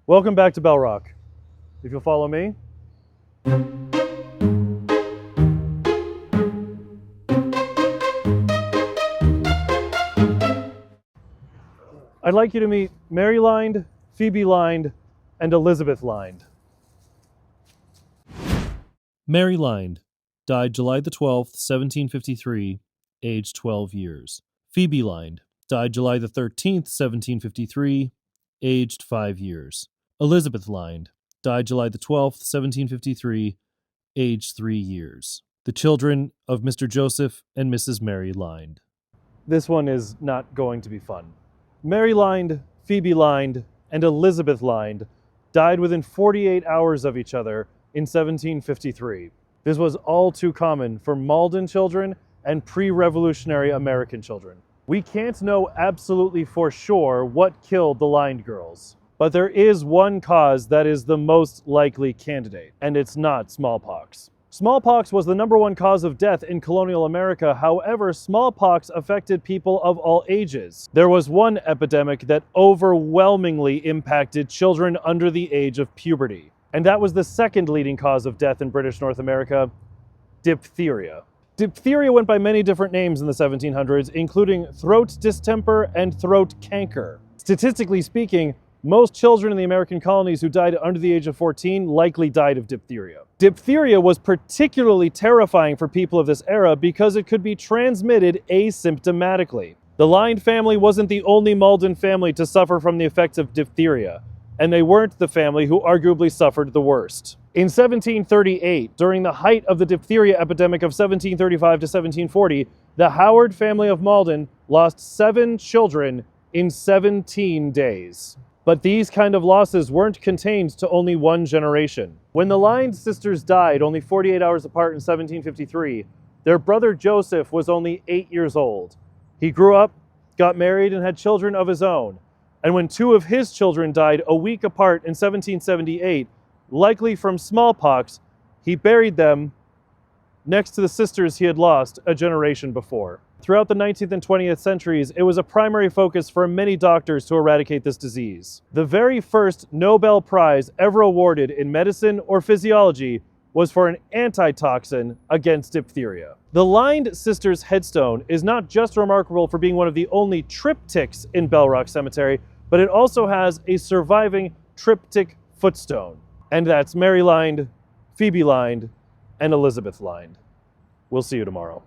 Welcome back to Bell Rock. If you'll follow me. I'd like you to meet Mary Lynd, Phoebe Lynd, and Elizabeth Lynd. Mary Lynd died July the 12th, 1753, aged 12 years. Phoebe Lynd died July the 13th, 1753, aged 5 years. Elizabeth Lynd died July the 12th, 1753, aged 3 years. The children of Mr. Joseph and Mrs. Mary Lynd. This one is not going to be fun. Mary Lynd, Phoebe Lynd, and Elizabeth Lynd died within 48 hours of each other in 1753. This was all too common for Malden children and pre-revolutionary American children. We can't know absolutely for sure what killed the Lynd girls, but there is one cause that is the most likely candidate, and it's not smallpox. Smallpox was the #1 cause of death in colonial America. However, smallpox affected people of all ages. There was one epidemic that overwhelmingly impacted children under the age of puberty, and that was the second leading cause of death in British North America: diphtheria. Diphtheria went by many different names in the 1700s, including throat distemper and throat canker. Statistically speaking, most children in the American colonies who died under the age of 14 likely died of diphtheria. Diphtheria was particularly terrifying for people of this era because it could be transmitted asymptomatically. The Lynd family wasn't the only Malden family to suffer from the effects of diphtheria, and they weren't the family who arguably suffered the worst. In 1738, during the height of the diphtheria epidemic of 1735 to 1740, the Howard family of Malden lost 7 children in 17 days. But these kind of losses weren't contained to only one generation. When the Lynd sisters died only 48 hours apart in 1753, their brother Joseph was only 8 years old. He grew up, got married, and had children of his own. And when 2 of his children died a week apart in 1778, likely from smallpox, he buried them next to the sisters he had lost a generation before. Throughout the 19th and 20th centuries, it was a primary focus for many doctors to eradicate this disease. The very first Nobel Prize ever awarded in medicine or physiology was for an antitoxin against diphtheria. The Lynd sisters' headstone is not just remarkable for being one of the only triptychs in Bell Rock Cemetery, but it also has a surviving triptych footstone. And that's Mary Lynd, Phoebe Lynd, and Elizabeth Lynd. We'll see you tomorrow.